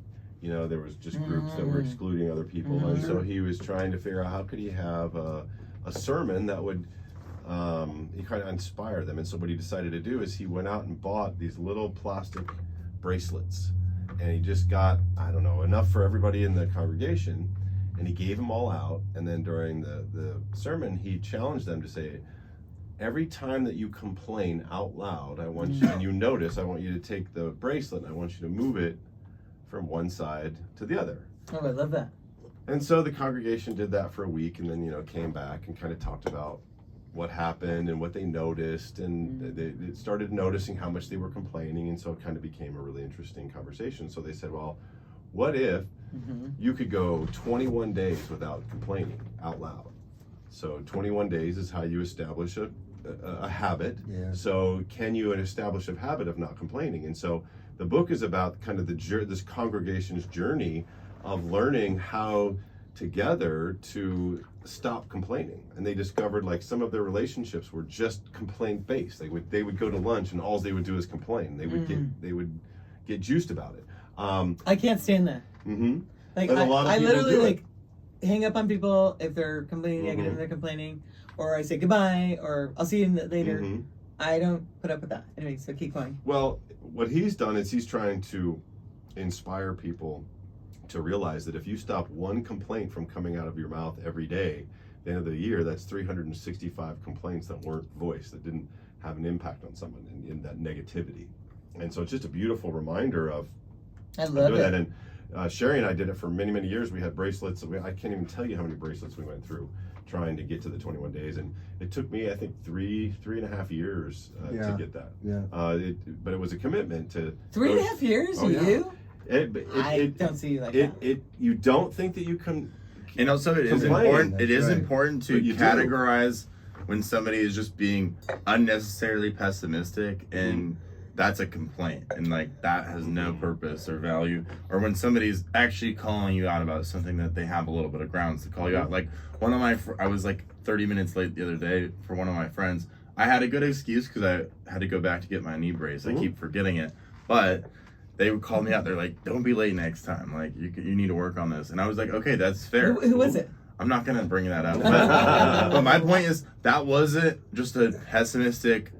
There was just groups that were excluding other people, and so he was trying to figure out how could he have a sermon that would he kind of inspire them. And so what he decided to do is he went out and bought these little plastic bracelets, and he just got, I don't know, enough for everybody in the congregation, and he gave them all out. And then during the sermon, he challenged them to say, every time that you complain out loud, I want you, and you notice, I want you to take the bracelet and I want you to move it from one side to the other. Oh, I love that. And so the congregation did that for a week, and then came back and kind of talked about what happened and what they noticed, and they started noticing how much they were complaining, and so it kind of became a really interesting conversation. So they said, well, what if Mm-hmm. you could go 21 days without complaining out loud? So 21 days is how you establish a habit. Yeah. So can you establish a habit of not complaining? And so the book is about kind of this congregation's journey of learning how together to stop complaining. And they discovered like some of their relationships were just complaint based. They would go to lunch and all they would do is complain. They would get juiced about it. I can't stand that. Mm-hmm. Like But a lot of I people literally do it. like hang up on people if they're complaining negative and they're complaining, or I say goodbye, or I'll see you later. Mhm. I don't put up with that. Anyway, so keep going. Well, what he's done is he's trying to inspire people to realize that if you stop one complaint from coming out of your mouth every day, at the end of the year, that's 365 complaints that weren't voiced, that didn't have an impact on someone in that negativity. And so it's just a beautiful reminder of I love doing that. it. And Sherry and I did it for many, many years. We had bracelets. I can't even tell you how many bracelets we went through trying to get to the 21 days. And it took me, I think, three and a half years to get that. Yeah. But it was a commitment to 3.5 years. Oh, yeah. You? I It, don't see you like that. you don't think that you can. And also, it is Complain. important. It is That's right. important to But you do. categorize when somebody is just being unnecessarily pessimistic, and that's a complaint, and like that has no purpose or value. Or when somebody's actually calling you out about something that they have a little bit of grounds to call you out. Like one of my, I was like 30 minutes late the other day for one of my friends. I had a good excuse because I had to go back to get my knee brace. I keep forgetting it, but they would call me out. They're like, "Don't be late next time. Like you need to work on this." And I was like, "Okay, that's fair." Who was it? I'm not gonna bring that up. But my point is that wasn't just a pessimistic,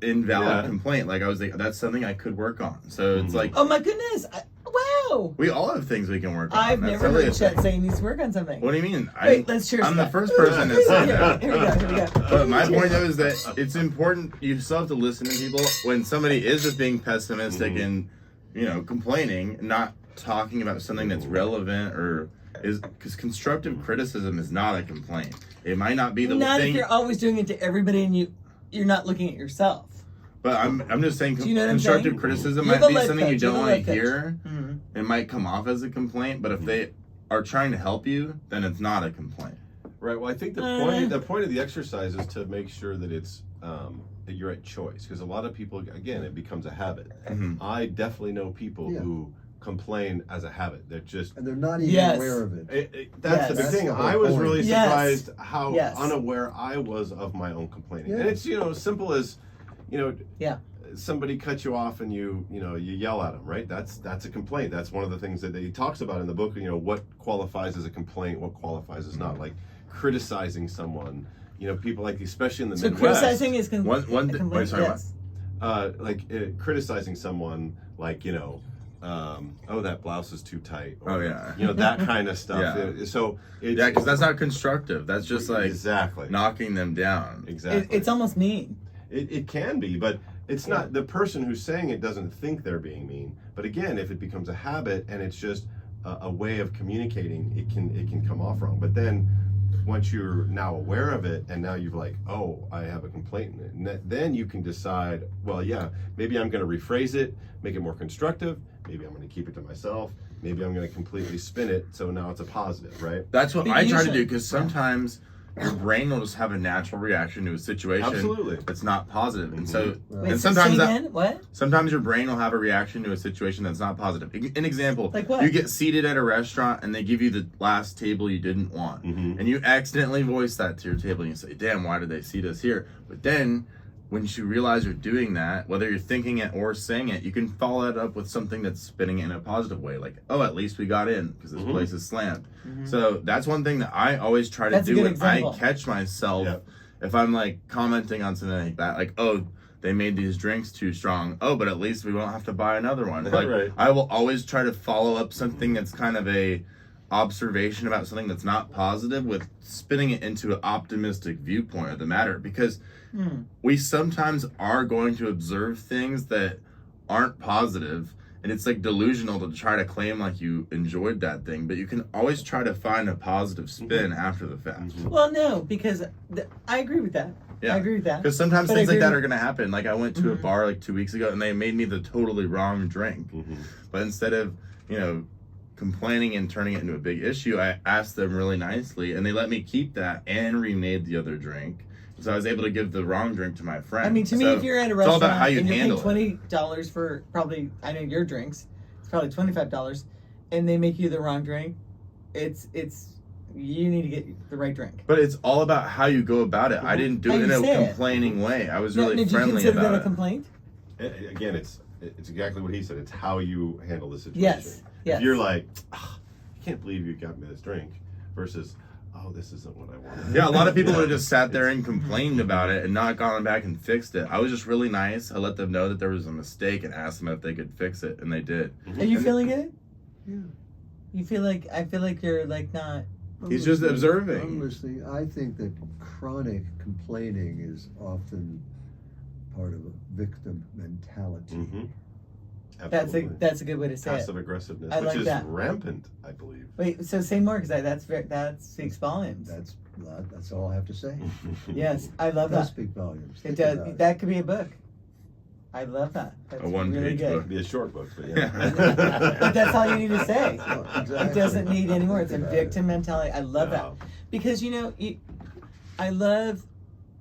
invalid complaint. Like I was like, that's something I could work on. So it's like, Oh my goodness! Wow. we all have things we can work on. I've That's never totally heard a Chet thing. say he needs to work on something. What do you mean? Wait, let's cheers. I'm to the that. first person to say that. Here we go. Here we go. But my point though is that it's important. You still have to listen to people when somebody is just being pessimistic and complaining, not talking about something that's relevant or is because constructive criticism is not a complaint. It might not be the Not thing. if you're always doing it to everybody and you're not looking at yourself. But I'm just saying Do you know what I'm constructive saying? criticism You're might the be life something you coach, you're don't the want life to coach. hear. Mm-hmm. It might come off as a complaint, but if they are trying to help you, then it's not a complaint. Right. Well, I think the point of the exercise is to make sure that it's that you're at choice, because a lot of people, again, it becomes a habit. I definitely know people who complain as a habit. They're just And they're not even aware of it. that's the big Yes. thing. That's the I whole was point. really Yes. surprised how Yes. unaware I was of my own complaining. Yeah. And it's as simple as somebody cuts you off and you yell at them, right? That's a complaint. That's one of the things that he talks about in the book. What qualifies as a complaint, what qualifies as not. Like criticizing someone. People like, especially in the So Midwest. criticizing is One a complaint. wait, sorry, Yes. Criticizing someone, like oh, that blouse is too tight. Or, Oh, yeah. That kind of stuff. Yeah. So it's, Yeah, because that's not constructive. That's just like exactly knocking them down. exactly. It's almost mean. It can be, but it's not. The person who's saying it doesn't think they're being mean. But again, if it becomes a habit and it's just a way of communicating, it can come off wrong. But then once you're now aware of it, and now you've like, oh, I have a complaint, and then you can decide, well, yeah, maybe I'm going to rephrase it, make it more constructive. Maybe I'm going to keep it to myself. Maybe I'm going to completely spin it so now it's a positive, right? That's what But I try to usually- do, because sometimes your brain will just have a natural reaction to a situation Absolutely. that's not positive. And so Wait, and so sometimes say that again? What? sometimes your brain will have a reaction to a situation that's not positive. An example, Like what? you get seated at a restaurant and they give you the last table you didn't want. And you accidentally voice that to your table and you say, damn, why did they seat us here? But then when you realize you're doing that, whether you're thinking it or saying it, you can follow it up with something that's spinning it in a positive way. Like, oh, at least we got in because this place is slammed. So that's one thing that I always try to That's a do good when example. I catch myself. Yep. If I'm like commenting on something like that, like, oh, they made these drinks too strong. Oh, but at least we won't have to buy another one. Like, Right. I will always try to follow up something that's kind of a observation about something that's not positive with spinning it into an optimistic viewpoint of the matter, because we sometimes are going to observe things that aren't positive, and it's like delusional to try to claim like you enjoyed that thing, but you can always try to find a positive spin after the fact. Well, no, because I agree with that. Yeah. I agree with that. Because sometimes But things I like agree that with- are going to happen. Like I went to a bar like 2 weeks ago and they made me the totally wrong drink. But instead of, complaining and turning it into a big issue, I asked them really nicely, and they let me keep that and remade the other drink. So I was able to give the wrong drink to my friend. I mean, to me, So if you're at a it's all restaurant about how you and you're paying handle it. $20 for probably, I know your drinks, it's probably $25, and they make you the wrong drink, it's you need to get the right drink. But it's all about how you go about it. I didn't do How it in you a say it. complaining way. I was Now, really did you friendly consider about that a it. complaint? Again, it's exactly what he said. It's how you handle the situation. Yes. If you're like, I can't believe you got me this drink, versus, oh, this isn't what I wanted. Yeah, a lot of people would have just sat there and complained about it and not gone back and fixed it. I was just really nice. I let them know that there was a mistake and asked them if they could fix it, and they did. Are you feeling it? Yeah. You feel like, I feel like you're like not. He's just observing. I'm listening. I think that chronic complaining is often part of a victim mentality. Mm-hmm. That's a good way to say passive it. aggressiveness, I which like is that. rampant, I believe. Wait, so say more, because that speaks volumes. That's all I have to say. Yes, I love It does that. speak volumes. It Think does. about it. That could be a book. I love that. That's A one-page really good. book. It'd be a short book, but yeah. But that's all you need to say. Well, It exactly. doesn't need any more. It's a Think about victim mentality. I love that. Wow. Because, I love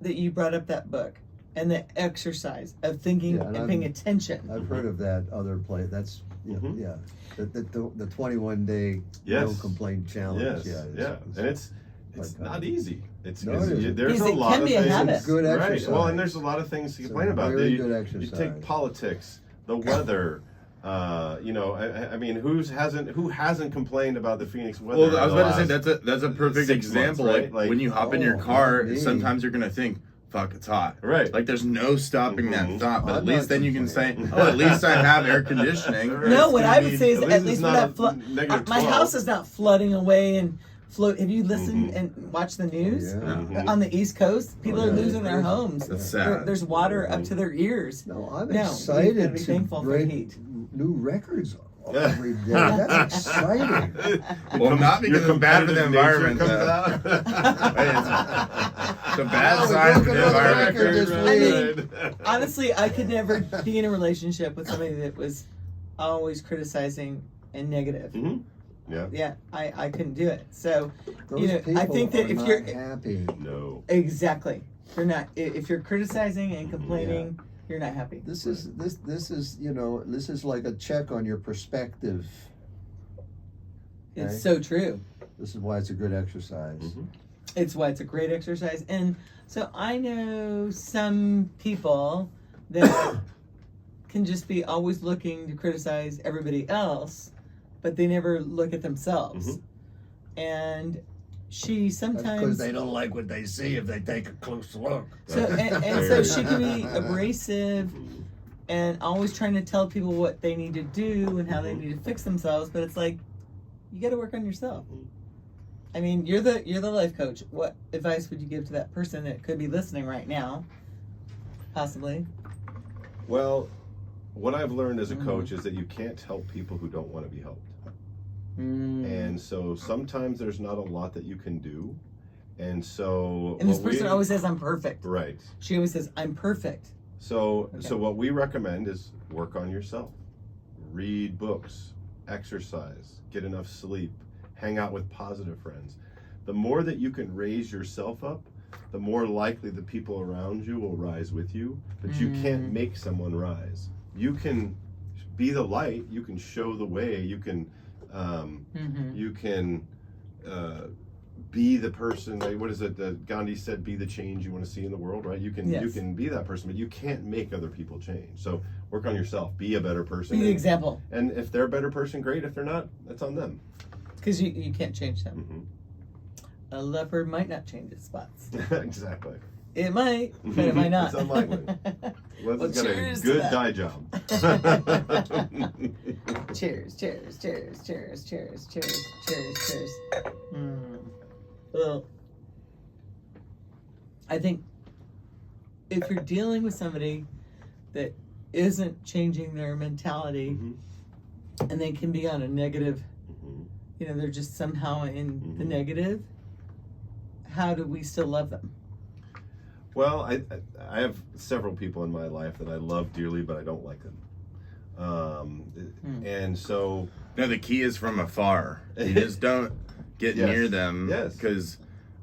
that you brought up that book and the exercise of thinking Yeah, and and paying attention. I've heard of that other play. That's Mhm. yeah. The 21-day Yes. no complaint challenge. Yes, Yeah. and it's like, not easy. It's No, it isn't. there's Because a it lot can of be a things. habit. Good Right. exercise. Well, and there's a lot of things to It's a complain about. very You- good You exercise. take politics, the weather. I mean, who hasn't complained about the Phoenix weather? Well, I was the about to say last that's a perfect 6 example. months, right? Like when you hop in your Oh, car, not me. sometimes you're gonna think, "Fuck, it's hot." Right. Like there's no stopping that Mhm. thought. But I'm at least not then you can say, complaining. "Oh, at least I have air conditioning." Right. No, It's what gonna I would be- say is at at least least it's we're not not a negative my 12. house is not flooding away and float. Have you listened Mhm. and watched the news? Yeah. Mhm. On the East Coast, people Oh, are yeah. losing their homes. That's There- sad. there's water up to their ears. No, I'm No, we've excited gotta be to thankful for break heat. new records every day. That's exciting. Well, not because Your it's bad for the competitive nature environment. comes though. out. It's a bad Oh, we sign for broke the another environment. record this I week. Honestly, I could never be in a relationship with somebody that was always criticizing and negative. Mhm. Yeah. Yeah, I couldn't do it. So, Those people I think that are if not you're happy. No. exactly, you're not. If you're criticizing and complaining, you're not happy. This is like a check on your perspective. It's Okay. so true. This is why it's a good exercise. Mhm. It's why it's a great exercise. And so I know some people that can just be always looking to criticize everybody else, but they never look at themselves. Mhm. And she That's sometimes because they don't like what they see if they take a close look. so and so she can be abrasive Mhm. and always trying to tell people what they need to do and how they need to fix themselves, but it's like you got to work on yourself. Mhm. I mean, you're the life coach. What advice would you give to that person that could be listening right now? Possibly. Well, what I've learned as a Mhm. coach is that you can't help people who don't want to be helped. Mm. And so sometimes there's not a lot that you can do. And so And this what we- person always says, I'm perfect. Right. She always says, I'm perfect. So Okay. so what we recommend is work on yourself. Read books, exercise, get enough sleep, hang out with positive friends. The more that you can raise yourself up, the more likely the people around you will rise with you. But you can't make someone rise. You can be the light, you can show the way, you can be the person. What is it that Gandhi said? Be the change you want to see in the world, right? You can Yes. you can be that person, but you can't make other people change. So work on yourself. Be a better person. Be the example. And if they're a better person, great. If they're not, that's on them. Because you can't change them. Mm-hmm. A leopard might not change its spots. Exactly. It might, but it might not. It's unlikely. Well, Well, it's got a cheers to good that. dye job. Cheers, cheers, cheers, cheers, cheers, cheers, cheers, cheers. Well, I think if you're dealing with somebody that isn't changing their mentality Mhm. and they can be on a negative, Mhm. they're just somehow in the Mhm. negative, how do we still love them? Well, I have several people in my life that I love dearly, but I don't like them. And so No, the key is from afar. You just don't get Yes. near them. Yes. Because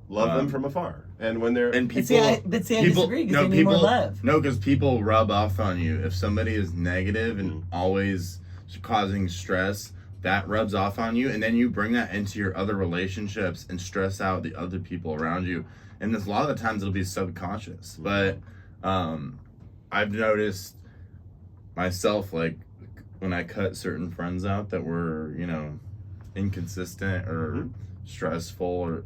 Love them from afar. And when they're and But people, see, I disagree because they need more love. No, because people rub off on you. If somebody is negative and always causing stress, that rubs off on you, and then you bring that into your other relationships and stress out the other people around you. And a lot of the times it'll be subconscious. But I've noticed myself, like when I cut certain friends out that were, you know, inconsistent or stressful, or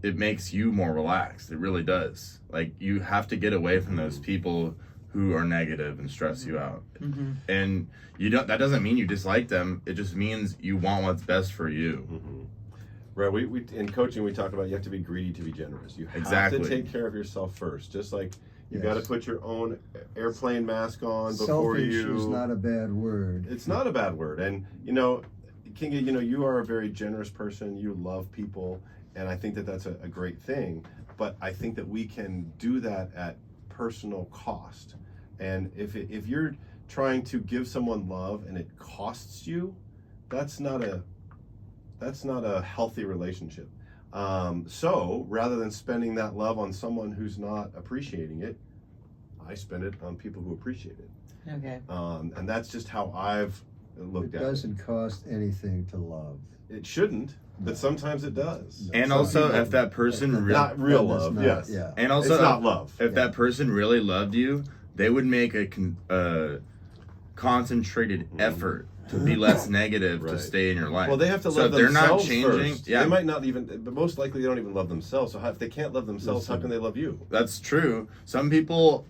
it makes you more relaxed. It really does. Like, you have to get away from those people who are negative and stress you out. And you don't, that doesn't mean you dislike them. It just means you want what's best for you. Right, we in coaching we talk about you have to be greedy to be generous. You have to take care of yourself first. Just like you got to put your own airplane mask on before Selfish you. is not a bad word. It's not a bad word, and you know, Kinga, you know, you are a very generous person. You love people, and I think that that's a great thing. But I think that we can do that at personal cost. And if you're trying to give someone love and it costs you, that's not a healthy relationship. So rather than spending that love on someone who's not appreciating it, I spend it on people who appreciate it. Okay. And that's just how I've looked It at it. doesn't cost anything to love. It shouldn't, but sometimes it does. And also, if that person Not real That's love, not- yes. Yeah. and also It's not love. if that person really loved you, they would make a concentrated effort to be less negative to Right. stay in your life. Well, they have to so love if they're not themselves changing. first. Yeah, They might not even, but most likely they don't even love themselves. So if they can't love themselves, how can they love you? that's true. Some people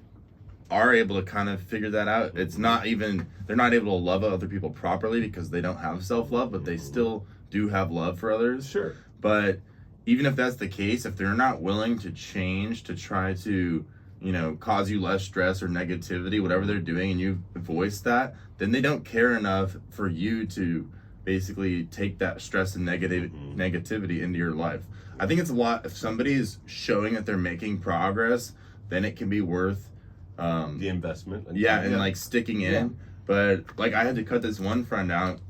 are able to kind of figure that out. It's not even, they're not able to love other people properly because they don't have self-love, but they still do have love for others. Sure. But even if that's the case, if they're not willing to change to try to, you know, cause you less stress or negativity, whatever they're doing, and you voice that, then they don't care enough for you to basically take that stress and negativity into your life. I think it's a lot, if somebody's showing that they're making progress, then it can be worth The investment. and like sticking in. Yeah. But like, I had to cut this one friend out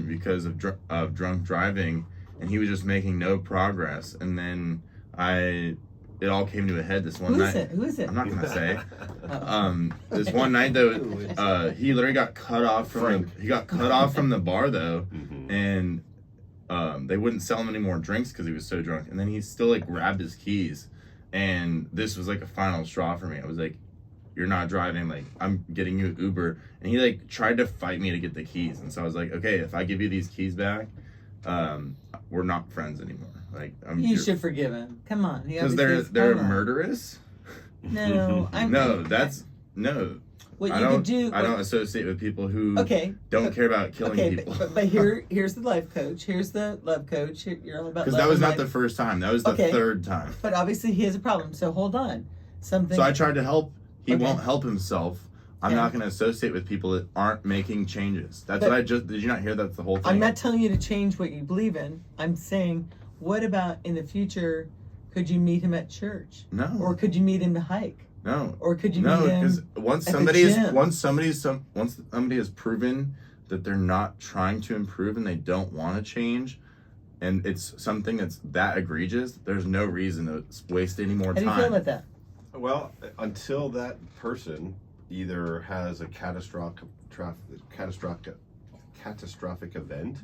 because of drunk driving, and he was just making no progress. And then it all came to a head this one night. Who is it? I'm not gonna say. This one night though, he literally got cut off from the bar though, and they wouldn't sell him any more drinks because he was so drunk. And then he still like grabbed his keys, and this was like a final straw for me. I was like, "You're not driving. Like, I'm getting you an Uber." And he like tried to fight me to get the keys, and so I was like, "Okay, if I give you these keys back, we're not friends anymore." Like, You should forgive him. Come on. because they're murderous. No, I'm No, that's no. what I you don't. could do. I don't associate with people who don't care about killing Okay, people. but here's the life coach. Here's the love coach. You're all about Because love that was and not life. the first time. That was the third time. But obviously he has a problem. So hold on. Something. So I tried to help. He Okay. won't help himself. I'm not going to associate with people that aren't making changes. That's But- what I just. Did you not hear? That's the whole thing. I'm not telling you to change what you believe in. I'm saying, what about in the future? Could you meet him at church? No. Or could you meet him to hike? No. Or could you No, meet him? because once at the somebody gym? once somebody has proven that they're not trying to improve and they don't want to change, and it's something that's that egregious, there's no reason to waste any more How do time. you feel about that? Well, until that person either has a catastrophic event,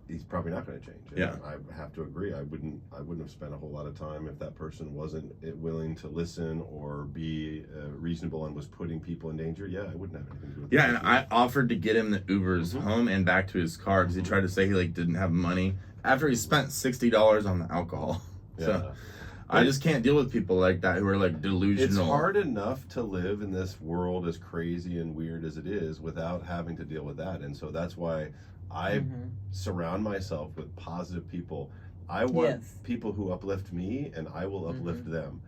he's probably not going to change. And Yeah. I have to agree. I wouldn't have spent a whole lot of time if that person wasn't willing to listen or be reasonable and was putting people in danger. Yeah, I wouldn't have anything to do with Yeah, that. and I offered to get him the Ubers home and back to his car because he tried to say he like didn't have money after he spent $60 on the alcohol. So Yeah. I just can't deal with people like that who are like delusional. It's hard enough to live in this world as crazy and weird as it is without having to deal with that. And so that's why I surround myself with positive people. I want people who uplift me, and I will uplift them.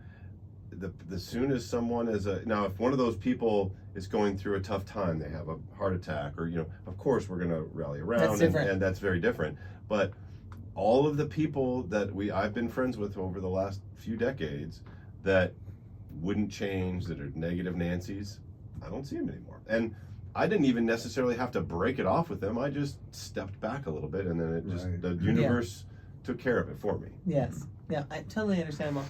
The soon as someone is now, if one of those people is going through a tough time, they have a heart attack, or of course we're going to rally around, and that's very different. But all of the people that I've been friends with over the last few decades that wouldn't change, that are negative Nancy's, I don't see them anymore. And I didn't even necessarily have to break it off with them. I just stepped back a little bit, and then it just the universe took care of it for me. Yes. Yeah, I totally understandable.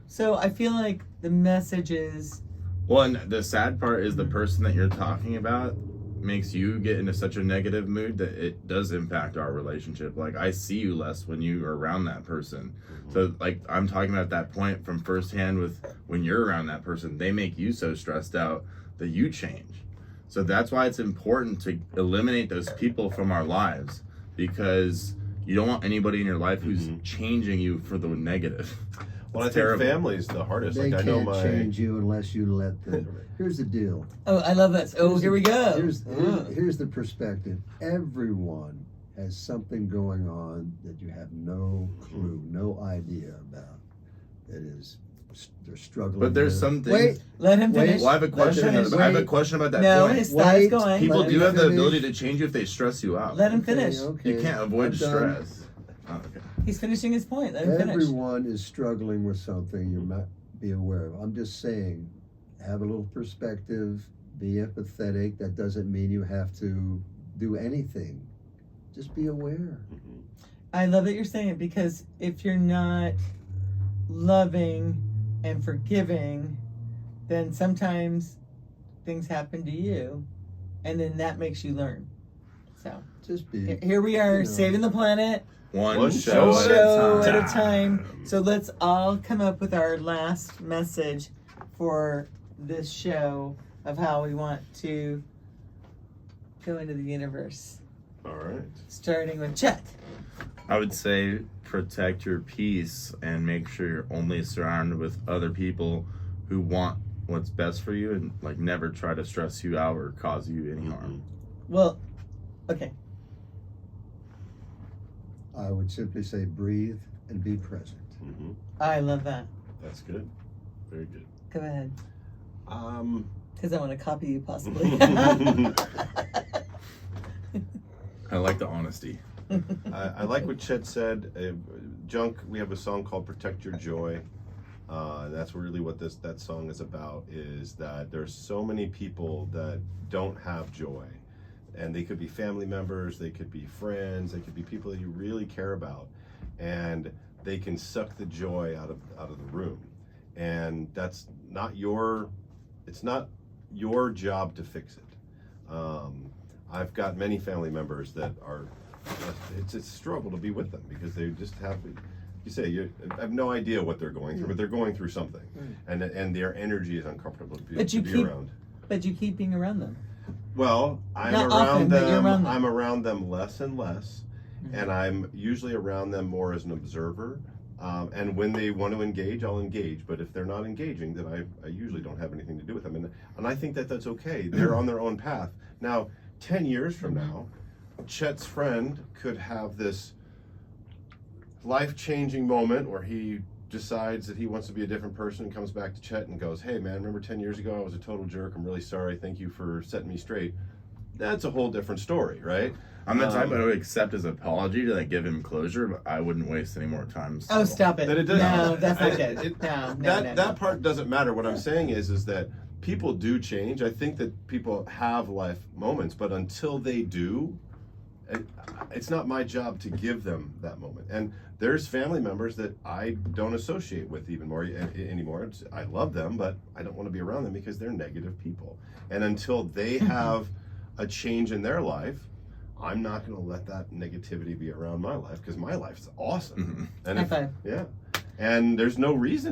So I feel like the message is. Well, and the sad part is the person that you're talking about makes you get into such a negative mood that it does impact our relationship. Like, I see you less when you are around that person. So, like, I'm talking about that point from firsthand with when you're around that person, they make you so stressed out that you change. So that's why it's important to eliminate those people from our lives, because you don't want anybody in your life who's changing you for the negative. Well, I think family's the hardest. They like, I know can't change you unless you let them. Here's the deal. Oh, I love this. Oh, here we go. Here's the perspective. Everyone has something going on that you have no clue, no idea about. That is, they're struggling. But there's with. some things. Wait, Let him finish. Well, I have a question. finish. I have a question about that No, point. his thought is Wait. going. People Let do him have the finish. ability to change you if they stress you out. Let him finish. Okay, You can't avoid I'm done. stress. Oh, okay. He's finishing his point. Let him finish. Everyone is struggling with something you might be aware of. I'm just saying, have a little perspective, be empathetic. That doesn't mean you have to do anything. Just be aware. I love that you're saying it, because if you're not loving and forgiving, then sometimes things happen to you, and then that makes you learn. So Just be. here we are, saving the planet. One show show at a time. So let's all come up with our last message for this show of how we want to go into the universe. All right. Starting with Chet. I would say protect your peace and make sure you're only surrounded with other people who want what's best for you, and like never try to stress you out or cause you any harm. Well, okay. I would simply say breathe and be present. I love that. That's good. Very good. Go ahead. Um, Because I want to copy you, possibly. I like the honesty. I like what Chet said. Junk, we have a song called Protect Your Joy. And that's really what that song is about, is that there's so many people that don't have joy. And they could be family members, they could be friends, they could be people that you really care about. And they can suck the joy out of the room. And that's not it's not your job to fix it. I've got many family members that are, it's a struggle to be with them, because they just have, you say, I have no idea what they're going through, but they're going through something. And their energy is uncomfortable to be around. But you keep being around them. Well, I'm Not around often, but you're them. around them. I'm around them less and less, and I'm usually around them more as an observer. And when they want to engage, I'll engage. But if they're not engaging, then I usually don't have anything to do with them. And I think that that's okay. They're on their own path. Now, 10 years from now, Chet's friend could have this life-changing moment where he decides that he wants to be a different person, and comes back to Chet and goes, "Hey man, remember 10 years ago I was a total jerk. I'm really sorry. Thank you for setting me straight." That's a whole different story, right? I'm the type that would accept his apology to like give him closure, but I wouldn't waste any more time. Oh, stop it. That it doesn't. No, that's not good. No. That part doesn't matter. What I'm saying is that people do change. I think that people have life moments, but until they do, it's not my job to give them that moment. And there's family members that I don't associate with anymore. I love them, but I don't want to be around them because they're negative people. And until they have a change in their life, I'm not going to let that negativity be around my life, because my life's awesome. High five. Yeah. And there's no reason